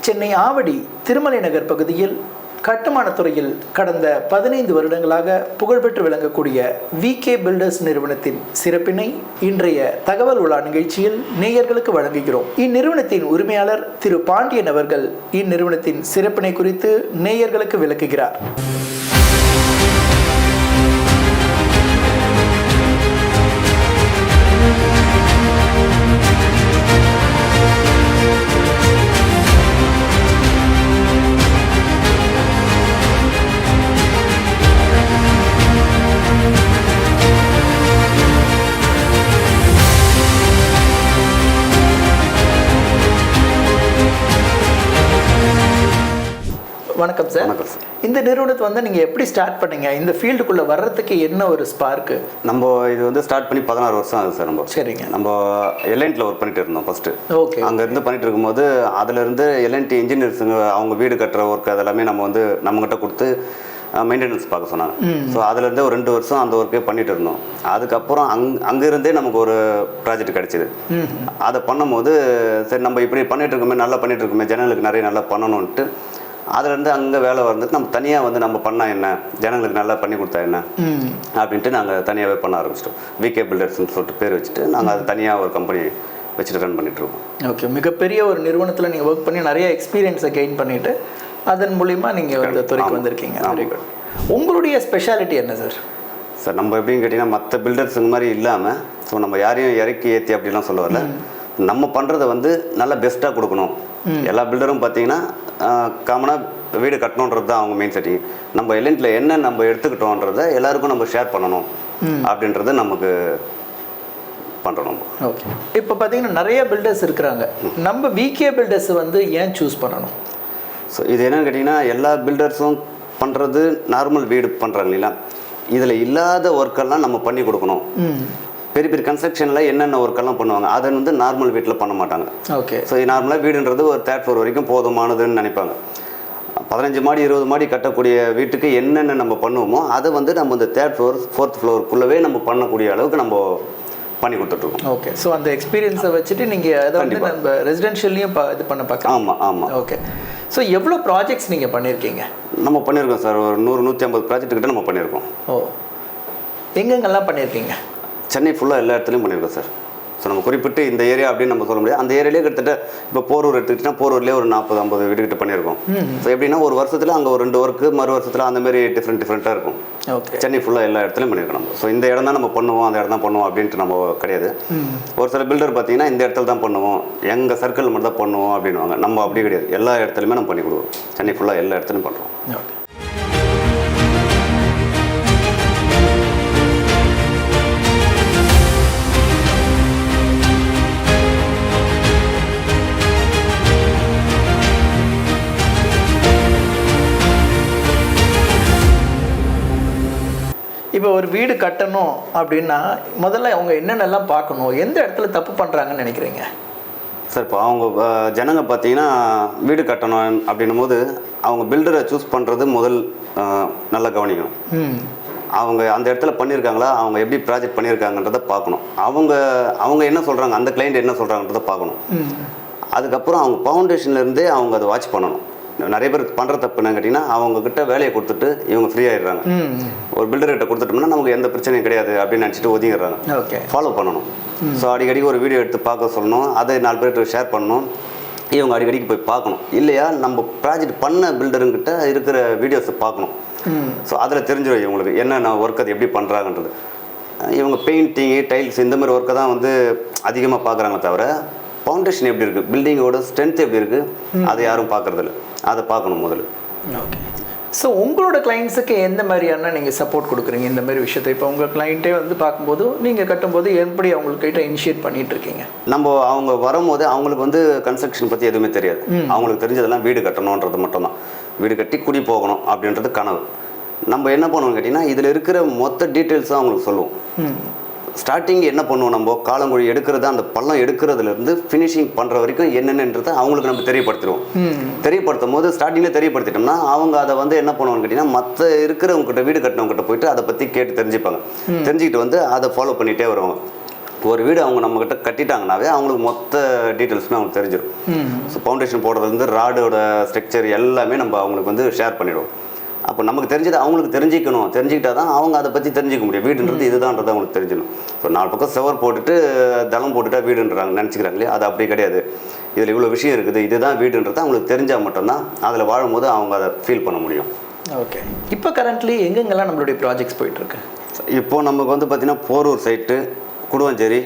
சென்னை ஆவடி திருமலை நகர் பகுதியில் கட்டுமானத் துறையில் கடந்த 15 வருடங்களாக புகழ்பெற்று விளங்கக்கூடிய விகே பில்டர்ஸ் நிறுவனத்தின் சிறப்பினை இன்றைய தகவல் உலா நிகழ்ச்சியில் நேயர்களுக்கு வழங்குகிறோம். இந்நிறுவனத்தின் உரிமையாளர் திரு பாண்டியன் அவர்கள் இந்நிறுவனத்தின் சிறப்பினை குறித்து நேயர்களுக்கு விளக்குகிறார். வணக்கம் சார். வணக்கம் சார். இந்த நிறுவனத்தை நீங்கள் எப்படி ஸ்டார்ட் பண்ணீங்க? இந்த ஃபீல்டுக்குள்ளே வர்றதுக்கு என்ன ஒரு ஸ்பார்க்கு? நம்ம இது ஸ்டார்ட் பண்ணி 16 வருஷம் ஆகுது சார். சரிங்க. நம்ம எல்என்டியில் ஒர்க் பண்ணிட்டு இருந்தோம் ஃபஸ்ட்டு. ஓகே. அங்கேருந்து பண்ணிட்டு இருக்கும்போது அதுலேருந்து எல்என்டி இன்ஜினியர்ஸுங்க அவங்க வீடு கட்டுற ஒர்க் அதெல்லாமே நம்மகிட்ட கொடுத்து மெயின்டெனன்ஸ் பார்க்க சொன்னாங்க. ஸோ அதுலேருந்தே ஒரு 2 வருஷம் அந்த ஒர்க்கே பண்ணிட்டு இருந்தோம். அதுக்கப்புறம் அங்கேருந்தே நமக்கு ஒரு ப்ராஜெக்ட் கிடச்சிது. அதை பண்ணும்போது சரி நம்ம இப்படி பண்ணிட்டு இருக்கோமே, நல்லா பண்ணிட்டு இருக்கோமே, ஜனங்களுக்கு நிறைய நல்லா பண்ணணும்ன்ட்டு அதுலேருந்து அங்கே வேலை வந்துட்டு நம்ம தனியாக நம்ம பண்ணால் என்ன, ஜனங்களுக்கு நல்லா பண்ணி கொடுத்தா என்ன அப்படின்ட்டு நாங்கள் தனியாகவே பண்ண ஆரம்பிச்சிட்டோம். விகே பில்டர்ஸ்ன்னு சொல்லிட்டு பேர் வச்சுட்டு நாங்கள் அது தனியாக ஒரு கம்பெனி வச்சுட்டு ரன் பண்ணிட்டு இருக்கோம். ஓகே. மிகப்பெரிய ஒரு நிறுவனத்தில் நீங்கள் ஒர்க் பண்ணி நிறைய எக்ஸ்பீரியன்ஸை கெயின் பண்ணிவிட்டு அதன் மூலிமா நீங்கள் இந்த துறைக்கு வந்திருக்கீங்க. Very good. உங்களுடைய ஸ்பெஷாலிட்டி என்ன சார்? சார் நம்ம எப்படின்னு கேட்டிங்கன்னா மற்ற பில்டர்ஸுங்க மாதிரி இல்லாமல் ஸோ நம்ம யாரையும் இறக்கி ஏற்றி அப்படிலாம் சொல்ல வரல. நம்ம பண்ணுறதை நல்லா பெஸ்ட்டாக கொடுக்கணும். எல்லா பில்டரும் பார்த்தீங்கன்னா காமனாக வீடு கட்டணுன்றது தான் அவங்க மெயின் செட்டிங். நம்ம எல்என்டியில் என்ன நம்ம எடுத்துக்கிட்டோன்றதை எல்லாருக்கும் நம்ம ஷேர் பண்ணணும் அப்படின்றத நமக்கு பண்ணுறோம். ஓகே. இப்போ பார்த்தீங்கன்னா நிறைய பில்டர்ஸ் இருக்கிறாங்க. நம்ம விகே பில்டர்ஸ் ஏன் சூஸ் பண்ணணும்? ஸோ இது என்னன்னு கேட்டிங்கன்னா எல்லா பில்டர்ஸும் பண்ணுறது நார்மல் வீடு பண்ணுறாங்க இல்லைங்களா, இதில் இல்லாத ஒர்க்கெல்லாம் நம்ம பண்ணி கொடுக்கணும். பெரிய பெரிய கன்ஸ்ட்ரக்ஷனில் என்னென்ன ஒர்க்கெல்லாம் பண்ணுவாங்க அதை நார்மல் வீட்டில் பண்ண மாட்டாங்க. ஓகே. ஸோ நார்மலாக வீடுன்றது ஒரு 3rd floor வரைக்கும் போதுமானதுன்னு நினைப்பாங்க. 15 மாடி 20 மாடி கட்டக்கூடிய வீட்டுக்கு என்னென்ன நம்ம பண்ணுவோமோ அதை நம்ம இந்த 3rd floor 4th floorக்குள்ளவே நம்ம பண்ணக்கூடிய அளவுக்கு நம்ம பண்ணி கொடுத்துட்ருக்கோம். ஓகே. ஸோ அந்த எக்ஸ்பீரியன்ஸை வச்சுட்டு நீங்கள் அதை நம்ம ரெசிடென்ஷியல்லையும் இது பண்ண பார்க்கலாம். ஆமாம் ஆமாம். ஓகே. ஸோ எவ்வளோ ப்ராஜெக்ட்ஸ் நீங்கள் பண்ணியிருக்கீங்க? நம்ம பண்ணியிருக்கோம் சார். ஒரு 100-150 ப்ராஜெக்ட் கிட்ட நம்ம பண்ணியிருக்கோம். ஓ, எங்கெங்கெல்லாம் பண்ணியிருக்கீங்க? சென்னை ஃபுல்லாக எல்லா இடத்துலையும் பண்ணியிருக்கோம் சார். ஸோ நம்ம குறிப்பிட்டு இந்த ஏரியா அப்படின்னு நம்ம சொல்ல முடியாது. அந்த ஏரியாலே கிட்டத்தட்ட இப்போ போரூர் எடுத்துக்கிட்டிங்கன்னா போரூர்லேயே ஒரு 40-50 வீடு கிட்ட பண்ணியிருக்கோம். ஸோ எப்படின்னா ஒரு வருஷத்தில் அங்கே ஒரு 2 ஒர்க்கு, மறு வருஷத்தில் அந்த மாதிரி டிஃப்ரெண்ட்டாக இருக்கும். ஓகே. சென்னை ஃபுல்லாக எல்லா இடத்துலையும் பண்ணியிருக்கோம் நம்ம. ஸோ இந்த இடம் தான் நம்ம பண்ணுவோம், அந்த இடம் தான் பண்ணுவோம் அப்படின்ட்டு நம்ம கிடையாது. ஒரு சில பில்டர் பார்த்தீங்கன்னா இந்த இடத்துல தான் பண்ணுவோம், எங்கள் சர்க்கிள் மட்டும் தான் பண்ணுவோம் அப்படின்வாங்க. நம்ம அப்படி கிடையாது, எல்லா இடத்துலையுமே நம்ம பண்ணி கொடுக்குறோம். சென்னை ஃபுல்லாக எல்லா இடத்துலையும் பண்ணுறோம். ஓகே. இப்போ ஒரு வீடு கட்டணும் அப்படின்னா முதல்ல அவங்க என்னென்னலாம் பார்க்கணும், எந்த இடத்துல தப்பு பண்ணுறாங்கன்னு நினைக்கிறீங்க சார்? இப்போ அவங்க ஜனங்க பார்த்தீங்கன்னா வீடு கட்டணும் அப்படின்னும் போது அவங்க பில்டரை சூஸ் பண்ணுறது நல்லா கவனிக்கணும். அவங்க அந்த இடத்துல பண்ணியிருக்காங்களா, அவங்க எப்படி ப்ராஜெக்ட் பண்ணியிருக்காங்கன்றதை பார்க்கணும். அவங்க என்ன சொல்கிறாங்க, அந்த கிளைண்ட் என்ன சொல்கிறாங்கன்றதை பார்க்கணும். அதுக்கப்புறம் அவங்க ஃபவுண்டேஷன்லேருந்தே அவங்க அதை வாட்ச் பண்ணணும். நிறைய பேர் பண்ணுற தப்பு என்ன கேட்டிங்கன்னா அவங்கக்கிட்ட வேலையை கொடுத்துட்டு இவங்க ஃப்ரீ ஆகிடுறாங்க. ஒரு பில்டர்கிட்ட கொடுத்துட்டோம்னா நமக்கு எந்த பிரச்சனையும் கிடையாது அப்படின்னு நினச்சிட்டு ஒதுங்கிடுறாங்க. ஓகே. ஃபாலோ பண்ணணும். ஸோ அடிக்கடி ஒரு வீடியோ எடுத்து பார்க்க சொல்லணும், அதை 4 பேர்கிட்ட ஷேர் பண்ணணும். இவங்க அடிக்கடிக்கு போய் பார்க்கணும். இல்லையா நம்ம ப்ராஜெக்ட் பண்ண பில்டருங்கிட்ட இருக்கிற வீடியோஸை பார்க்கணும். ஸோ அதில் தெரிஞ்சிடும் இவங்களுக்கு என்னென்ன ஒர்க் அது எப்படி பண்ணுறாங்கன்றது. இவங்க பெயிண்டிங்கு, டைல்ஸ் இந்த மாதிரி ஒர்க்கை தான் அதிகமாக பார்க்குறாங்க தவிர ஃபவுண்டேஷன் எப்படி இருக்குது, பில்டிங்கோட ஸ்ட்ரென்த் எப்படி இருக்குது அதை யாரும் பார்க்குறதில்ல. அதை பார்க்கணும் முதல்ல. ஓகே. ஸோ உங்களோட கிளைண்ட்ஸுக்கு எந்த மாதிரியான நீங்கள் சப்போர்ட் கொடுக்குறீங்க இந்த மாதிரி விஷயத்தை? இப்போ உங்கள் கிளைண்ட்டே பார்க்கும்போது நீங்கள் கட்டும்போது எப்படி அவங்கக்கிட்ட இனிஷியேட் பண்ணிகிட்டு இருக்கீங்க? அவங்க வரும்போது அவங்களுக்கு கன்ஸ்ட்ரக்ஷன் பற்றி எதுவுமே தெரியாது. அவங்களுக்கு தெரிஞ்சதெல்லாம் வீடு கட்டணுன்றது மட்டும்தான். வீடு கட்டி குடி போகணும் அப்படின்றது கனவு. நம்ம என்ன பண்ணுவோம்னு கேட்டிங்கன்னா இதில் இருக்கிற மொத்த டீட்டெயில்ஸும் அவங்களுக்கு சொல்லுவோம். ஸ்டார்டிங் என்ன பண்ணுவோம், நம்ம காலங்குழி எடுக்கிறது, அந்த பள்ளம் எடுக்கிறதுலேருந்து ஃபினிஷிங் பண்ணுற வரைக்கும் என்னென்னன்றதை அவங்களுக்கு நம்ம தெரியப்படுத்திடுவோம். தெரியப்படுத்தும் போது ஸ்டார்டிங்கில் தெரியப்படுத்திட்டோம்னா அவங்க அதை என்ன பண்ணுவாங்கன்னு கேட்டிங்கன்னா மற்ற இருக்கிறவங்ககிட்ட வீடு கட்டினவங்ககிட்ட போயிட்டு அதை பற்றி கேட்டு தெரிஞ்சுப்பாங்க. தெரிஞ்சுக்கிட்டு அதை ஃபாலோ பண்ணிகிட்டே வருவாங்க. ஒரு வீடு அவங்க நம்மக்கிட்ட கட்டிட்டாங்கனாவே அவங்களுக்கு மொத்த டீட்டெயில்ஸுமே அவங்களுக்கு தெரிஞ்சிடும். ஸோ ஃபவுண்டேஷன் போடுறதுலேருந்து ராடோட ஸ்ட்ரக்சர் எல்லாமே நம்ம அவங்களுக்கு வந்து ஷேர் பண்ணிவிடுவோம். அப்போ நமக்கு தெரிஞ்சது அவங்களுக்கு தெரிஞ்சுக்கிட்டா தான் அவங்க அதை பற்றி தெரிஞ்சிக்க முடியும். வீடுன்றது இதுதான்றது அவங்களுக்கு தெரிஞ்சிடும். ஸோ 4 பக்கம் செவர் போட்டுட்டு தளம் போட்டுட்டா வீடுன்றாங்க நினச்சிக்கிறாங்களே, அது அப்படி கிடையாது. இதில் இவ்வளோ விஷயம் இருக்குது, இதுதான் வீடுன்றது அவங்களுக்கு தெரிஞ்சால் மட்டும்தான் அதில் வாழும்போது அவங்க அதை ஃபீல் பண்ண முடியும். ஓகே. இப்போ கரண்ட்லி எங்கெங்கெல்லாம் நம்மளுடைய ப்ராஜெக்ட்ஸ் போயிட்டுருக்கு? இப்போது நமக்கு வந்து பார்த்திங்கன்னா போரூர் சைட்டு, குடுவஞ்சேரி,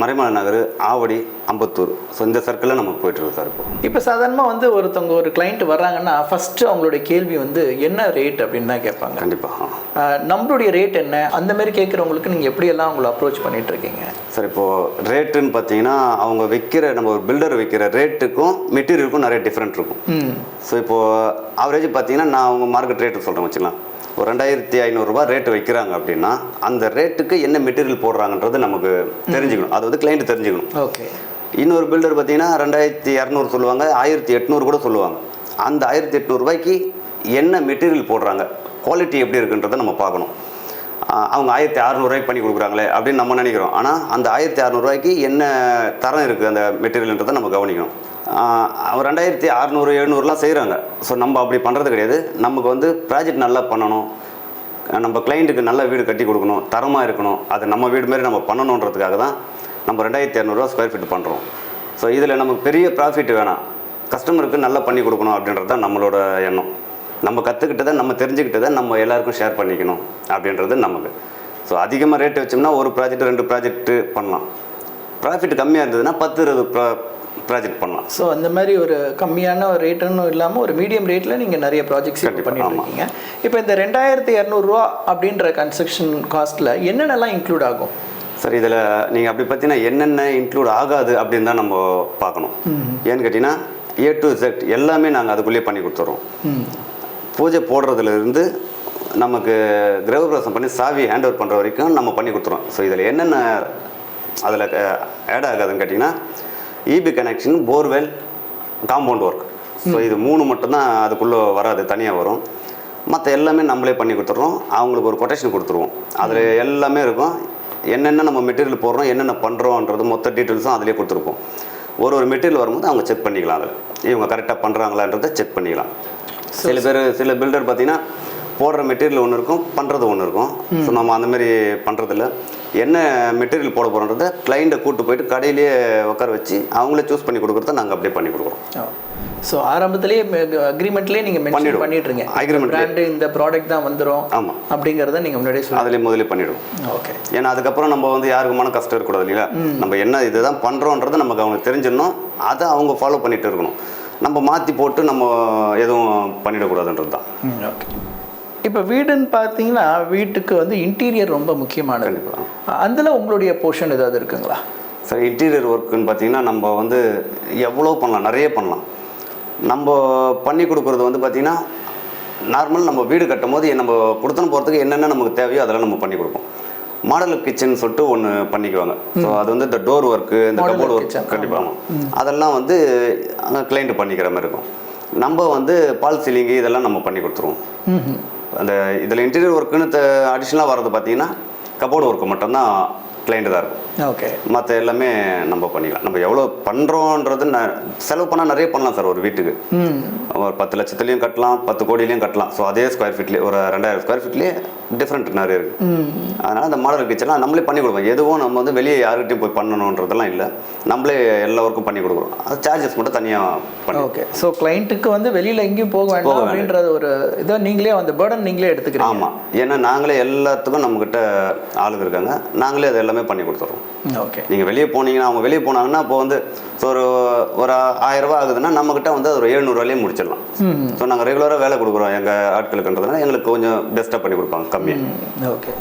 மறைமலை நகர், ஆவடி, அம்பத்தூர், ஸோ இந்த சர்க்கிளில் நமக்கு போயிட்டுருக்கு சார். இப்போ சாதாரணமாக வந்து ஒரு கிளைண்ட் வர்றாங்கன்னா ஃபஸ்ட்டு அவங்களுடைய கேள்வி வந்து என்ன ரேட் அப்படின்னு தான் கேட்பாங்க. கண்டிப்பாக. நம்மளுடைய ரேட் என்ன, அந்த மாதிரி கேட்குறவங்களுக்கு நீங்கள் எப்படியெல்லாம் அவங்களை அப்ரோச் பண்ணிகிட்ருக்கீங்க சார்? இப்போது ரேட்டுன்னு பார்த்தீங்கன்னா அவங்க நம்ம ஒரு பில்டர் வைக்கிற ரேட்டுக்கும் மெட்டீரியலுக்கும் நிறைய டிஃப்ரெண்ட் இருக்கும். ஸோ இப்போது ஆவரேஜ் பார்த்தீங்கன்னா நான் அவங்க மார்க்கெட் ரேட்டு சொல்கிறேன் வச்சுக்கலாம். ஒரு 2500 ரூபா ரேட்டு வைக்கிறாங்க அப்படின்னா அந்த ரேட்டுக்கு என்ன மெட்டீரியல் போடுறாங்கன்றது நமக்கு தெரிஞ்சுக்கணும். அது வந்து கிளைண்ட் தெரிஞ்சுக்கணும். ஓகே. இன்னொரு பில்டர் பார்த்தீங்கன்னா 2200 சொல்லுவாங்க, 1800 கூட சொல்லுவாங்க. அந்த 1800 ரூபாய்க்கு என்ன மெட்டீரியல் போடுறாங்க, குவாலிட்டி எப்படி இருக்குன்றதை நம்ம பார்க்கணும். அவங்க 1600 ரூபாய்க்கு பண்ணி கொடுக்குறாங்களே அப்படின்னு நம்ம நினைக்கிறோம். ஆனால் அந்த 1600 ரூபாய்க்கு என்ன தரம் இருக்குது அந்த மெட்டீரியல்ன்றதை நம்ம கவனிக்கணும். 2600 700லாம் செய்கிறாங்க. ஸோ நம்ம அப்படி பண்ணுறது கிடையாது. நமக்கு வந்து ப்ராஜெக்ட் நல்லா பண்ணணும், நம்ம கிளைண்ட்டுக்கு நல்ல வீடு கட்டி கொடுக்கணும், தரமாக இருக்கணும், அது நம்ம வீடு மாரி நம்ம பண்ணணுன்றதுக்காக தான் நம்ம 2200 ரூபா ஸ்கொயர் ஃபீட் பண்ணுறோம். ஸோ இதில் நமக்கு பெரிய ப்ராஃபிட் வேணாம், கஸ்டமருக்கு நல்லா பண்ணி கொடுக்கணும் அப்படின்றது தான் நம்மளோட எண்ணம். நம்ம கற்றுக்கிட்டதை நம்ம தெரிஞ்சுக்கிட்டதை நம்ம எல்லாருக்கும் ஷேர் பண்ணிக்கணும் அப்படின்றது நமக்கு. ஸோ அதிகமாக ரேட்டு வச்சோம்னா ஒரு ப்ராஜெக்ட் 2 ப்ராஜெக்ட்டு பண்ணலாம். ப்ராஃபிட் கம்மியாக இருந்ததுன்னா 10-20 ப்ராஜெக்ட் பண்ணலாம். ஸோ அந்த மாதிரி ஒரு கம்மியான ரேட்டுன்னு இல்லாமல் ஒரு மீடியம் ரேட்டில் நீங்கள் நிறைய ப்ராஜெக்ட்ஸ் பண்ணிட்டுருக்கீங்க. இப்போ இந்த 2200 ரூபா அப்படின்ற கன்ஸ்ட்ரக்ஷன் காஸ்ட்டில் என்னென்னலாம் இன்க்ளூட் ஆகும் சார்? இதில் நீங்கள் அப்படி பார்த்தீங்கன்னா என்னென்ன இன்க்ளூட் ஆகாது அப்படின்னு தான் நம்ம பார்க்கணும். ஏன்னு கேட்டிங்கன்னா A to Z எல்லாமே நாங்கள் அதுக்குள்ளேயே பண்ணி கொடுத்துட்றோம். பூஜை போடுறதுலேருந்து நமக்கு கிரகப்பிரவேசம் பண்ணி சாவி ஹேண்ட் ஓவர் பண்ணுற வரைக்கும் நம்ம பண்ணி கொடுத்துறோம். ஸோ இதில் என்னென்ன அதில் ஆட் ஆகாதுன்னு கேட்டிங்கன்னா EB connection, borewell, compound work. So இது 3 மட்டும்தான் அதுக்குள்ளே வராது, தனியாக வரும். மற்ற எல்லாமே நம்மளே பண்ணி கொடுத்துட்றோம். அவங்களுக்கு ஒரு கொட்டேஷன் கொடுத்துருவோம். அதில் எல்லாமே இருக்கும். என்னென்ன நம்ம மெட்டீரியல் போடுறோம், என்னென்ன பண்ணுறோன்றது மொத்த டீட்டெயில்ஸும் அதிலே கொடுத்துருப்போம். ஒரு மெட்டீரியல் வரும்போது அவங்க செக் பண்ணிக்கலாம். அதில் இவங்க கரெக்டாக பண்ணுறாங்களான்றதை செக் பண்ணிக்கலாம். சில பில்டர் பார்த்திங்கன்னா போடுற மெட்டீரியல் ஒன்று இருக்கும், பண்ணுறது ஒன்று இருக்கும். ஸோ நம்ம அந்தமாரி பண்ணுறதில்ல. என்ன மெட்டீரியல் போட போகிறோன்றதை கிளைண்ட்டை கூப்பிட்டு போயிட்டு கடையிலேயே உட்கார வச்சு அவங்களே சூஸ் பண்ணி கொடுக்குறத நாங்கள் அப்படியே பண்ணி கொடுக்குறோம். ஸோ ஆரம்பத்திலேயே அக்ரிமெண்ட்லேயே நீங்கள் மென்ஷன் பண்ணிடுறீங்க, அக்ரிமெண்ட் பிராண்டு இந்த ப்ராடக்ட் தான் வந்துடும். ஆமாம், அப்படிங்கிறத நீங்கள் முன்னாடியே அதிலே முதலே பண்ணிவிடுவோம். ஓகே. ஏன்னா அதுக்கப்புறம் நம்ம வந்து யாருக்குமான கஷ்டம் இருக்கக்கூடாது இல்லையா? நம்ம என்ன இதுதான் பண்ணுறோன்றது நமக்கு அவங்களுக்கு தெரிஞ்சிடணும். அதை அவங்க ஃபாலோ பண்ணிகிட்டு இருக்கணும். நம்ம மாற்றி போட்டு நம்ம எதுவும் பண்ணிடக்கூடாதுன்றது தான். ஓகே. இப்போ வீடுன்னு பார்த்தீங்கன்னா வீட்டுக்கு வந்து இன்டீரியர் ரொம்ப முக்கியமானது. அதில் உங்களுடைய போர்ஷன் ஏதாவது இருக்குங்களா? சார், இன்டீரியர் ஒர்க்குன்னு பார்த்தீங்கன்னா நம்ம வந்து எவ்வளோ பண்ணலாம், நிறைய பண்ணலாம். நம்ம பண்ணி கொடுக்குறது வந்து பார்த்திங்கன்னா நார்மல் நம்ம வீடு கட்டும் போது நம்ம கொடுத்துன்னு போகிறதுக்கு என்னென்ன நமக்கு தேவையோ அதெல்லாம் நம்ம பண்ணி கொடுப்போம். மாடல் கிச்சன் சொல்லிட்டு ஒன்று பண்ணிக்குவாங்க. ஸோ அது வந்து இந்த டோர் ஒர்க்கு, இந்த கபோர்டு ஒர்க் கண்டிப்பாக அதெல்லாம் வந்து கிளைண்ட் பண்ணிக்கிற மாதிரி இருக்கும். நம்ம வந்து பால் சீலிங்கு இதெல்லாம் நம்ம பண்ணி கொடுத்துருவோம். அந்த இதில் இன்டீரியர் ஒர்க்குன்னு அடிஷ்னலாக வர்றது பார்த்தீங்கன்னா கபோர்டு ஒர்க்கு மட்டும்தான் கிளைண்ட் தான் இருக்கும். ஓகே. மற்ற எல்லாமே நம்ம பண்ணிக்கலாம். நம்ம எவ்வளோ பண்ணுறோன்றது செலவு பண்ணால் நிறைய பண்ணலாம் சார். ஒரு வீட்டுக்கு ஒரு 10 லட்சத்துலேயும் கட்டலாம், 10 கோடியிலையும் கட்டலாம். ஸோ அதே ஸ்கொயர் ஃபீட்லேயே ஒரு 2000 ஸ்கொயர் ஃபீட்லேயே டிஃப்ரெண்ட் நிறைய இருக்குது. அதனால் அந்த மாடல் கிச்சன்லாம் நம்மளே பண்ணி கொடுப்போம். எதுவும் நம்ம வந்து வெளியே யாருக்கிட்டையும் போய் பண்ணணுன்றதெல்லாம் இல்லை, நம்மளே எல்லா ஒர்க்கும் பண்ணி கொடுக்குறோம். அது சார்ஜஸ் மட்டும் தனியாக பண்ணி. ஓகே. ஸோ கிளைண்ட்டுக்கு வந்து வெளியில் எங்கேயும் போக வேண்டாம் அப்படின்றது ஒரு இதை நீங்களே அந்த பேர்டன் நீங்களே எடுத்துக்கிறீங்க. ஆமாம், ஏன்னா நாங்களே எல்லாத்துக்கும் நம்மக்கிட்ட ஆளுங்க இருக்காங்க, நாங்களே அது எல்லாமே பண்ணி கொடுத்துட்றோம். ஓகே. நீங்கள் வெளியே போனீங்கன்னா அவங்க வெளியே போனாங்கன்னா இப்போ வந்து ஒரு 1000 ரூபா ஆகுதுன்னா நம்மக்கிட்ட வந்து ஒரு 700 ரூபாயிலே முடிச்சிடலாம். ஸோ நாங்கள் ரெகுலராக வேலை கொடுக்குறோம் எங்கள் ஆட்களுக்குன்றதுனால எங்களுக்கு கொஞ்சம் பெஸ்ட்டாக பண்ணி கொடுப்பாங்க கம்மியாக. ஓகே.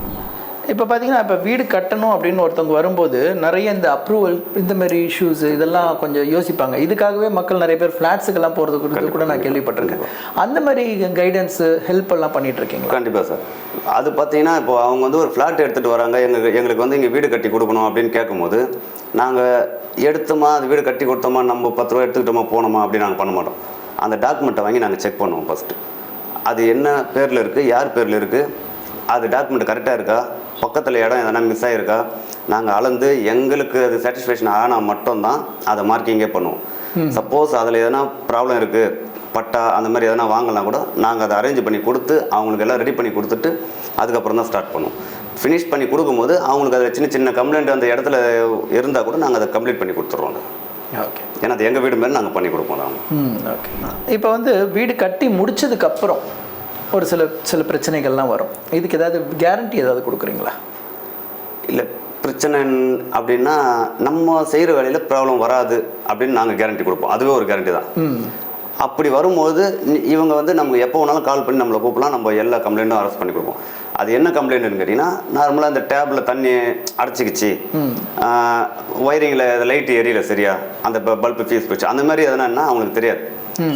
இப்போ பார்த்தீங்கன்னா இப்போ வீடு கட்டணும் அப்படின்னு ஒருத்தவங்க வரும்போது நிறைய இந்த அப்ரூவல் இந்த மாதிரி இஷ்யூஸ் இதெல்லாம் கொஞ்சம் யோசிப்பாங்க. இதுக்காகவே மக்கள் நிறைய பேர் ஃப்ளாட்ஸுக்கெல்லாம் போகிறது குறித்து கூட நான் கேள்விப்பட்டிருக்கேன். அந்த மாதிரி கைடன்ஸு ஹெல்ப் எல்லாம் பண்ணிட்டு இருக்கீங்க? கண்டிப்பாக சார். அது பார்த்தீங்கன்னா இப்போ அவங்க வந்து ஒரு ஃப்ளாட் எடுத்துகிட்டு வராங்க, எங்களுக்கு வந்து இங்கே வீடு கட்டி கொடுக்கணும் அப்படின்னு கேட்கும்போது நாங்கள் எடுத்தோமா அது வீடு கட்டி கொடுத்தோமா நம்ம 10 ரூபா எடுத்துக்கிட்டோமா போனோமா அப்படின்னு நாங்கள் பண்ண மாட்டோம். அந்த டாக்குமெண்ட்டை வாங்கி நாங்கள் செக் பண்ணுவோம் ஃபஸ்ட்டு. அது என்ன பேரில் இருக்குது, யார் பேரில் இருக்குது, அது டாக்குமெண்ட் கரெக்டாக இருக்கா, பக்கத்தில் இடம் எதனா மிஸ் ஆகிருக்கா, நாங்கள் அளந்து எங்களுக்கு அது சாட்டிஸ்ஃபேக்ஷன் ஆனால் மட்டும்தான் அதை மார்க்கிங்கே பண்ணுவோம். சப்போஸ் அதில் எதனா ப்ராப்ளம் இருக்குது, பட்டா அந்த மாதிரி எதனா வாங்கலாம் கூட நாங்கள் அதை அரேஞ்ச் பண்ணி கொடுத்து அவங்களுக்கு எல்லாம் ரெடி பண்ணி கொடுத்துட்டு அதுக்கப்புறம் தான் ஸ்டார்ட் பண்ணுவோம். ஃபினிஷ் பண்ணி கொடுக்கும்போது அவங்களுக்கு அதில் சின்ன சின்ன கம்ப்ளைண்ட் அந்த இடத்துல இருந்தால் கூட நாங்கள் அதை கம்ப்ளீட் பண்ணி கொடுத்துருவோம். ஓகே, ஏன்னா அது எங்கள் வீடு மாதிரி நாங்கள் பண்ணி கொடுப்போம். ஓகே. இப்போ வந்து வீடு கட்டி முடிச்சதுக்கப்புறம் ஒரு சில பிரச்சனைகள்லாம் வரும். இதுக்கு ஏதாவது கேரண்டி ஏதாவது கொடுக்குறீங்களா? இல்லை, பிரச்சனை அப்படின்னா நம்ம செய்கிற வேலையில் ப்ராப்ளம் வராது அப்படின்னு நாங்கள் கேரண்டி கொடுப்போம். அதுவே ஒரு கேரண்டி தான். அப்படி வரும்போது இவங்க வந்து நமக்கு எப்போ வேணாலும் கால் பண்ணி நம்மளை கூப்பிடலாம், நம்ம எல்லா கம்ப்ளைண்ட்டும் அரெஸ்ட் பண்ணி கொடுப்போம். அது என்ன கம்ப்ளைண்ட்னு கேட்டிங்கன்னா, நார்மலாக இந்த டேப்பில் தண்ணி அடைச்சிக்கிச்சு, ஒயரிங்கில் லைட்டு எரியல சரியா, அந்த பல்பு ஃபீஸ் போச்சு, அந்த மாதிரி எதனா அவங்களுக்கு தெரியாது.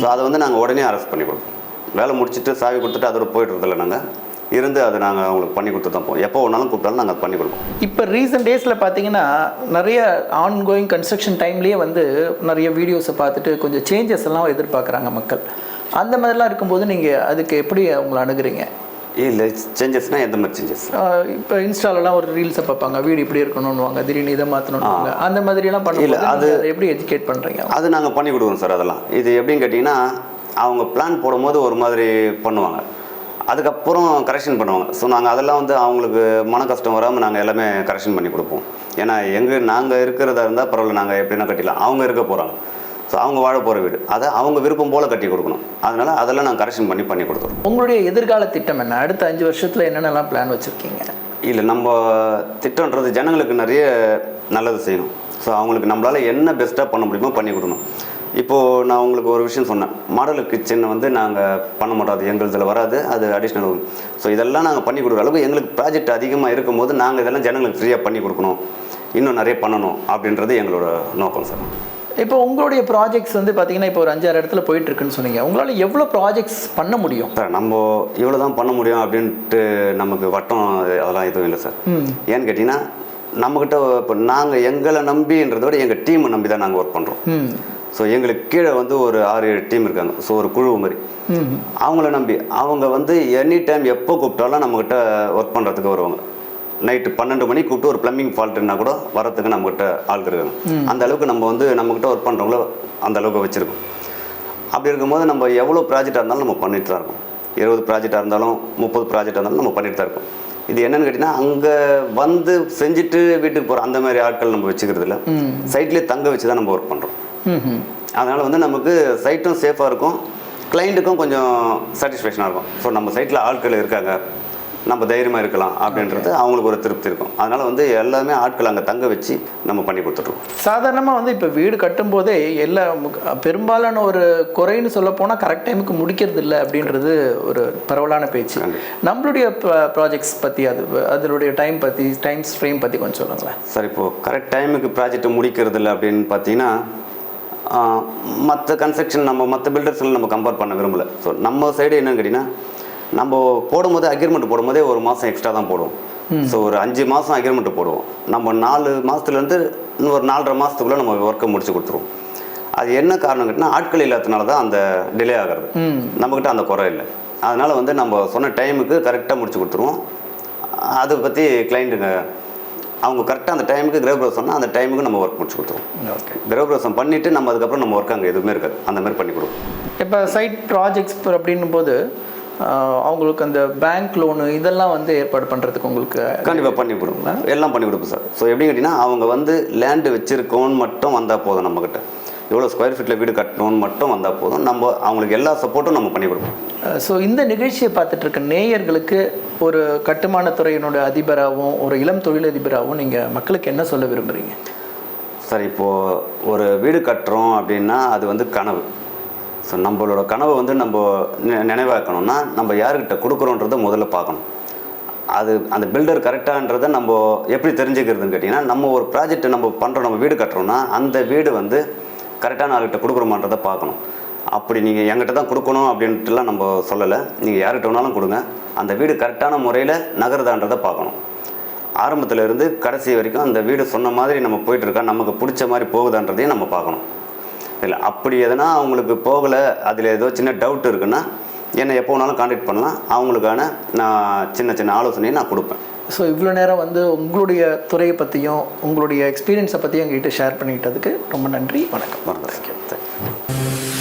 ஸோ அதை வந்து நாங்கள் உடனே அரெஸ்ட் பண்ணி கொடுப்போம். வேலை முடிச்சுட்டு சாவி கொடுத்துட்டு அதோட போய்ட்டுறதில்ல, நாங்கள் இருந்து அதை நாங்கள் அவங்களுக்கு பண்ணி கொடுத்து தான் போவோம். எப்போ வேணாலும் கூப்பிட்டாலும் நாங்கள் பண்ணி கொடுப்போம். இப்போ ரீசெண்ட் டேஸில் பார்த்தீங்கன்னா நிறைய ஆன்கோயிங் கன்ஸ்ட்ரக்ஷன் டைம்லேயே வந்து நிறைய வீடியோஸை பார்த்துட்டு கொஞ்சம் சேஞ்சஸ் எல்லாம் எதிர்பார்க்குறாங்க மக்கள். அந்த மாதிரிலாம் இருக்கும்போது நீங்கள் அதுக்கு எப்படி அவங்கள அணுகுறீங்க? இல்லை, சேஞ்சஸ்னால் எந்த மாதிரி சேஞ்சஸ்? இப்போ இன்ஸ்டாலெலாம் ஒரு ரீல்ஸை பார்ப்பாங்க, வீடு இப்படி இருக்கணும்னுவாங்க, திடீர்னு இதை மாற்றணும்னுவாங்க, அந்த மாதிரியெல்லாம் பண்ணல. அது எப்படி எஜுகேட் பண்ணுறீங்க? அது நாங்கள் பண்ணி கொடுக்குறோம் சார். அதெல்லாம் இது எப்படின்னு கேட்டிங்கன்னா, அவங்க பிளான் போடும்போது ஒரு மாதிரி பண்ணுவாங்க, அதுக்கப்புறம் கரெக்ஷன் பண்ணுவாங்க. ஸோ நாங்கள் அதெல்லாம் வந்து அவங்களுக்கு மன கஷ்டம் வராமல் நாங்கள் எல்லாமே கரெக்ஷன் பண்ணி கொடுப்போம். ஏன்னா நாங்கள் இருக்கிறதா இருந்தால் பரவாயில்ல, நாங்கள் எப்படின்னா கட்டிடலாம். அவங்க இருக்க போகிறாங்க, ஸோ அவங்க வாழ போகிற வீடு, அதை அவங்க விருப்பம் போல் கட்டி கொடுக்கணும். அதனால் அதெல்லாம் நாங்கள் கரெக்ஷன் பண்ணி கொடுத்துருவோம். உங்களுடைய எதிர்கால திட்டம் என்ன? அடுத்த 5 வருஷத்தில் என்னென்னலாம் பிளான் வச்சுருக்கீங்க? இல்லை, நம்ம திட்டம்ன்றது ஜனங்களுக்கு நிறைய நல்லது செய்யணும். ஸோ அவங்களுக்கு நம்மளால் என்ன பெஸ்ட்டாக பண்ண முடியுமோ பண்ணி கொடுக்கணும். இப்போது நான் உங்களுக்கு ஒரு விஷயம் சொன்னேன், மாடல் கிச்சன் வந்து நாங்கள் பண்ண மாட்டோம், அது எங்களுதில் வராது, அது அடிஷ்னல். ஸோ இதெல்லாம் நாங்கள் பண்ணி கொடுக்குற அளவுக்கு எங்களுக்கு ப்ராஜெக்ட் அதிகமாக இருக்கும்போது நாங்கள் இதெல்லாம் ஜனங்களுக்கு ஃப்ரீயாக பண்ணி கொடுக்கணும், இன்னும் நிறைய பண்ணணும் அப்படின்றது எங்களோட நோக்கம் சார். இப்போ உங்களுடைய ப்ராஜெக்ட்ஸ் வந்து பார்த்தீங்கன்னா இப்போ ஒரு 5-6 இடத்துல போயிட்டுருக்குன்னு சொன்னீங்க. உங்களால் எவ்வளோ ப்ராஜெக்ட்ஸ் பண்ண முடியும் சார்? நம்ம இவ்வளோ தான் பண்ண முடியும் அப்படின்ட்டு நமக்கு வட்டம் அதெல்லாம் எதுவும் இல்லை சார். ஏன்னு கேட்டிங்கன்னா, நம்மக்கிட்ட இப்போ நாங்கள் எங்களை நம்பின்றத விட எங்கள் டீமை நம்பி தான் நாங்கள் ஒர்க் பண்ணுறோம். ஸோ எங்களுக்கு கீழே வந்து ஒரு 6-7 டீம் இருக்காங்க. ஸோ ஒரு குழு மாதிரி அவங்கள நம்பி அவங்க வந்து எனி டைம் எப்போ கூப்பிட்டாலும் நம்மக்கிட்ட ஒர்க் பண்ணுறதுக்கு வருவாங்க. நைட்டு 12 மணிக்கு கூப்பிட்டு ஒரு ப்ளம்பிங் ஃபால்ட்டுன்னா கூட வரத்துக்கு நம்மக்கிட்ட ஆளுக்கு இருக்காங்க. அந்த அளவுக்கு நம்ம வந்து நம்மக்கிட்ட ஒர்க் பண்ணுறவங்கள அந்த அளவுக்கு வச்சுருக்கோம். அப்படி இருக்கும்போது நம்ம எவ்வளோ ப்ராஜெக்டாக இருந்தாலும் நம்ம பண்ணிட்டு தான் இருக்கோம். 20 ப்ராஜெக்டாக இருந்தாலும் 30 ப்ராஜெக்டாக இருந்தாலும் நம்ம பண்ணிட்டு தான் இருக்கோம். இது என்னன்னு கேட்டிங்கன்னா, அங்கே வந்து செஞ்சுட்டு வீட்டுக்கு போகிற அந்த மாதிரி ஆட்கள் நம்ம வச்சுக்கிறது இல்லை, சைட்லேயே தங்க வச்சு தான் நம்ம ஒர்க் பண்ணுறோம். அதனால் வந்து நமக்கு சைட்டும் சேஃபாக இருக்கும், கிளைண்ட்டுக்கும் கொஞ்சம் சாட்டிஸ்ஃபேக்ஷனாக இருக்கும். ஸோ நம்ம சைட்டில் ஆட்கள் இருக்காங்க, நம்ம தைரியமாக இருக்கலாம் அப்படின்றது அவங்களுக்கு ஒரு திருப்தி இருக்கும். அதனால் வந்து எல்லாமே ஆட்கள் அங்கே தங்க வச்சு நம்ம பண்ணி கொடுத்துட்ருக்கோம். சாதாரணமாக வந்து இப்போ வீடு கட்டும்போதே எல்லா பெரும்பாலான ஒரு குறைன்னு சொல்ல போனால் கரெக்ட் டைமுக்கு முடிக்கிறது இல்லை அப்படின்றது ஒரு பரவலான பேச்சு. நம்மளுடைய ப்ராஜெக்ட்ஸ் பற்றி அதனுடைய டைம் ஃப்ரேம் பற்றி கொஞ்சம் சொல்லுங்களேன் சார். இப்போது கரெக்ட் டைமுக்கு ப்ராஜெக்ட்டை முடிக்கிறது இல்லை அப்படின்னு பார்த்தீங்கன்னா, மற்ற கன்ஸ்ட்ரக்ஷன் நம்ம மற்ற பில்டர்ஸில் நம்ம கம்பேர் பண்ண விரும்பலை. ஸோ நம்ம சைடு என்னன்னு கேட்டிங்கன்னா, நம்ம போடும்போது அக்ரிமெண்ட் போடும்போதே ஒரு மாதம் எக்ஸ்ட்ரா தான் போடுவோம். ஸோ ஒரு 5 மாதம் அக்ரிமெண்ட் போடுவோம். நம்ம 4 மாதத்துலேருந்து இன்னும் ஒரு 4.5 மாதத்துக்குள்ளே நம்ம ஒர்க்கை முடிச்சு கொடுத்துருவோம். அது என்ன காரணம் கேட்டிங்கன்னா, ஆட்கள் இல்லாதனால தான் அந்த டிலே ஆகிறது. நம்மக்கிட்ட அந்த குறை இல்லை. அதனால் வந்து நம்ம சொன்ன டைமுக்கு கரெக்டாக முடிச்சு கொடுத்துருவோம். அதை பற்றி கிளைண்ட்டுங்க அவங்க கரெக்டாக அந்த டைமுக்கு கிரகப்பிரவேசம் சொன்னால் அந்த டைமுக்கு நம்ம ஒர்க் முடிச்சு கொடுத்துருவோம். ஓகே, கிரகப்பிரவேசம் பண்ணிவிட்டு நம்ம அதுக்கப்புறம் நம்ம ஒர்க் அங்கே எதுவுமே இருக்காது, அந்த மாதிரி பண்ணி கொடுப்போம். இப்போ சைட் ப்ராஜெக்ட்ஸ் அப்படின்னும் போது அவங்களுக்கு அந்த பேங்க் லோனு இதெல்லாம் வந்து ஏற்பாடு பண்ணுறதுக்கு உங்களுக்கு கண்டிப்பாக பண்ணி கொடுங்க, எல்லாம் பண்ணி கொடுப்போம் சார். ஸோ எப்படி கேட்டிங்கன்னா, அவங்க வந்து லேண்டு வச்சுருக்கோன்னு மட்டும் வந்தால் போதும், நம்மக்கிட்ட எவ்வளோ ஸ்கொயர் ஃபீட்டில் வீடு கட்டணும்னு மட்டும் வந்தால் போதும், நம்ம அவங்களுக்கு எல்லா சப்போர்ட்டும் நம்ம பண்ணி கொடுப்போம். ஸோ இந்த நிகழ்ச்சியை பார்த்துட்டு இருக்க நேயர்களுக்கு ஒரு கட்டுமானத்துறையினுடைய அதிபராகவும் ஒரு இளம் தொழிலதிபராகவும் நீங்கள் மக்களுக்கு என்ன சொல்ல விரும்புகிறீங்க சார்? இப்போது ஒரு வீடு கட்டுறோம் அப்படின்னா அது வந்து கனவு. ஸோ நம்மளோட கனவை வந்து நம்ம நினைவாக்கணும்னா நம்ம யாருக்கிட்ட கொடுக்குறோன்றதை முதல்ல பார்க்கணும். அது அந்த பில்டர் கரெக்டான்றதை நம்ம எப்படி தெரிஞ்சுக்கிறதுன்னு கேட்டிங்கன்னா, நம்ம ஒரு ப்ராஜெக்ட் நம்ம பண்ணுறோம், நம்ம வீடு கட்டுறோம்னா அந்த வீடு வந்து கரெக்டான ஆளுகிட்ட கொடுக்குறோமான்றதை பார்க்கணும். அப்படி நீங்கள் எங்கிட்ட தான் கொடுக்கணும் அப்படின்ட்டுலாம் நம்ம சொல்லலை, நீங்கள் யார்கிட்ட வேணாலும் கொடுங்க, அந்த வீடு கரெக்டான முறையில் நகருதான்றதை பார்க்கணும். ஆரம்பத்தில் இருந்து கடைசி வரைக்கும் அந்த வீடு சொன்ன மாதிரி நம்ம போயிட்டுருக்கா, நமக்கு பிடிச்ச மாதிரி போகுதான்றதையும் நம்ம பார்க்கணும். இல்லை அப்படி எதனா அவங்களுக்கு போகலை, அதில் ஏதோ சின்ன டவுட் இருக்குன்னா என்னை எப்போ வேணாலும் கான்டாக்ட் பண்ணலாம். அவங்களுக்கான நான் சின்ன சின்ன ஆலோசனையை நான் கொடுப்பேன். ஸோ இவ்வளோ நேரம் வந்து உங்களுடைய துறையை பற்றியும் உங்களுடைய எக்ஸ்பீரியன்ஸை பற்றியும் எங்ககிட்ட ஷேர் பண்ணிக்கிட்டதுக்கு ரொம்ப நன்றி. வணக்கம். தேங்க்யூ.